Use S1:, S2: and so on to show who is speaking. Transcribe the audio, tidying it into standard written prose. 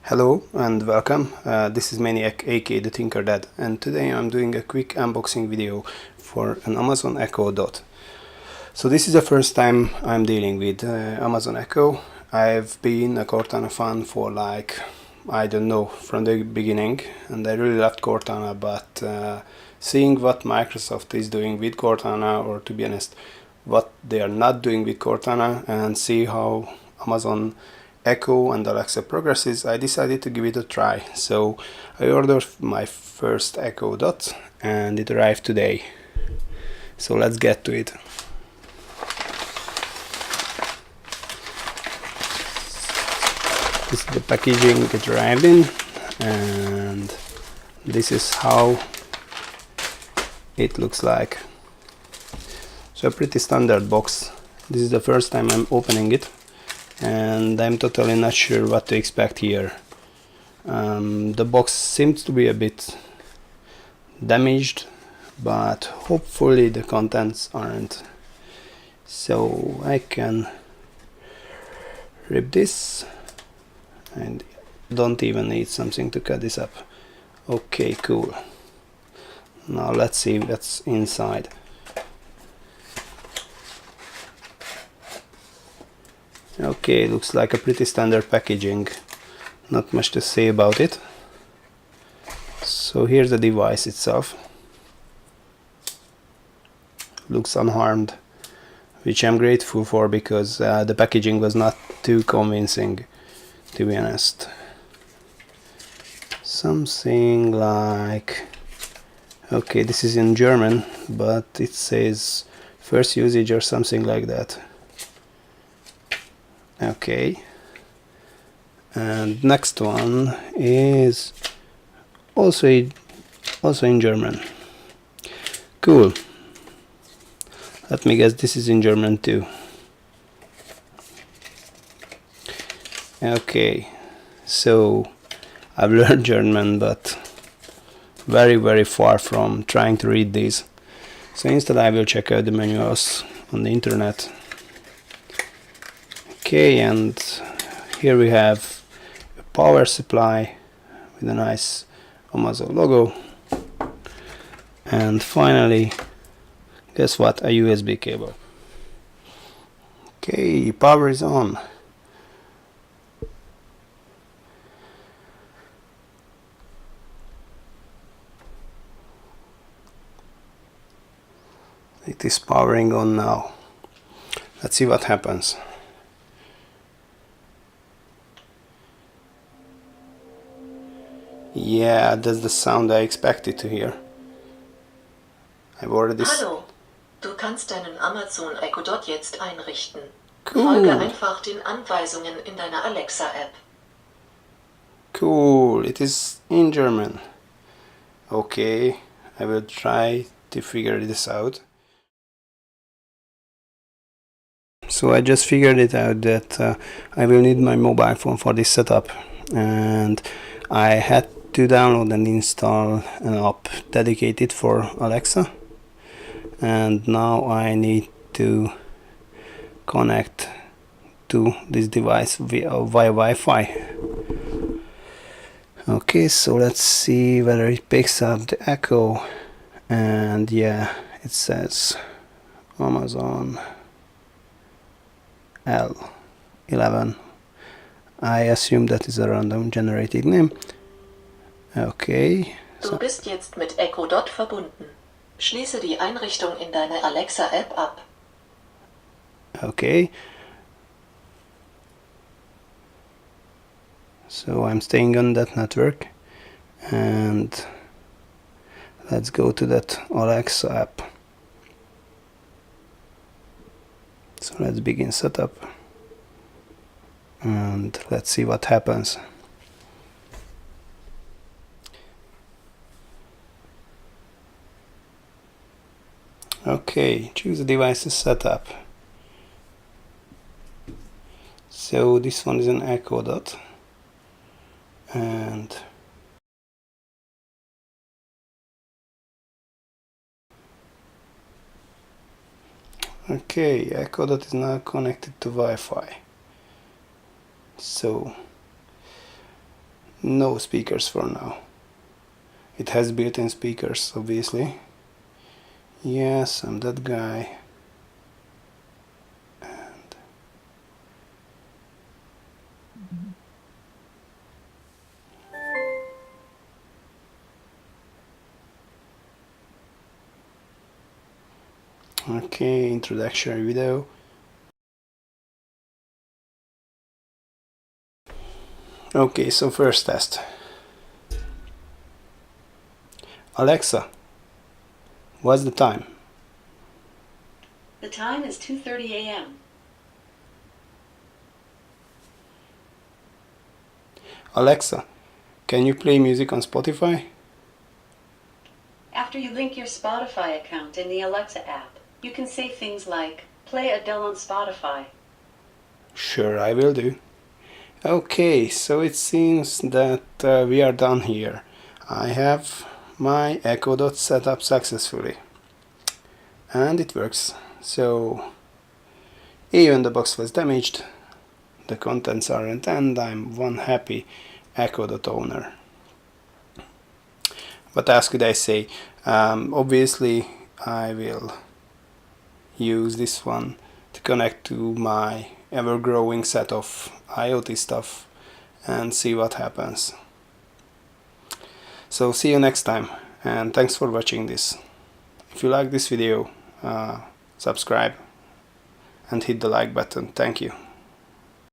S1: Hello and welcome. This is Maniac aka the Tinker Dad, and today I'm doing a quick unboxing video for an Amazon Echo Dot. So this is the first time I'm dealing with Amazon Echo. I've been a Cortana fan for I don't know, from the beginning, and I really loved Cortana, but seeing what Microsoft is doing with Cortana, or to be honest, what they are not doing with Cortana, and see how Amazon Echo and Alexa progresses, I decided to give it a try. So I ordered my first Echo Dot and it arrived today. So let's get to it. This is the packaging it arrived in, and this is how it looks like. So a pretty standard box. This is the first time I'm opening it, and I'm totally not sure what to expect here. The box seems to be a bit damaged, but hopefully the contents aren't. So I can rip this, and don't even need something to cut this up. Okay, cool. Now let's see what's inside. Okay, looks like a pretty standard packaging. Not much to say about it. So here's the device itself. Looks unharmed, which I'm grateful for, because the packaging was not too convincing, to be honest. Something like... okay, this is in German, but it says first usage or something like that. Okay, and next one is also in German. Cool. Let me guess, this is in German too. Okay, so I've learned German, but very far from trying to read these. So instead I will check out the manuals on the internet. Okay, and here we have a power supply with a nice Amazon logo, and finally, guess what, a USB cable. Okay, power is on. It is powering on now. Let's see what happens. Yeah, that's the sound I expected to hear. I've already...
S2: Hallo, du kannst deinen Amazon Echo Dot jetzt einrichten.
S1: Cool.
S2: Folge einfach den Anweisungen in deiner Alexa-App.
S1: Cool, it is in German. Okay, I will try to figure this out. So I just figured it out that I will need my mobile phone for this setup, and I had to download and install an app dedicated for Alexa, and now I need to connect to this device via Wi-Fi. Okay, so let's see whether it picks up the echo, and yeah, it says Amazon L11. I assume that is a random generated name. Okay.
S2: Du bist jetzt mit Echo Dot verbunden. Schließe die Einrichtung in deiner Alexa-App ab.
S1: Okay. So I'm staying on that network, and let's go to that Alexa app. So let's begin setup, and let's see what happens. Okay, choose the device's setup. So this one is an Echo Dot, and okay, Echo Dot is now connected to Wi-Fi. So no speakers for now. It has built-in speakers, obviously. Yes, I'm that guy. And okay, introductory video. Okay, so first test. Alexa, what's the time?
S3: The time is 2:30 a.m.
S1: Alexa, can you play music on Spotify?
S3: After you link your Spotify account in the Alexa app, you can say things like, play Adele on Spotify.
S1: Sure, I will do. Okay, so it seems that we are done here. I have my Echo Dot set up successfully. And it works. So even the box was damaged, the contents aren't, and I'm one happy Echo Dot owner. What else could I say? Obviously I will use this one to connect to my ever-growing set of IoT stuff and see what happens. So see you next time, and thanks for watching this. If you like this video, subscribe and hit the like button. Thank you.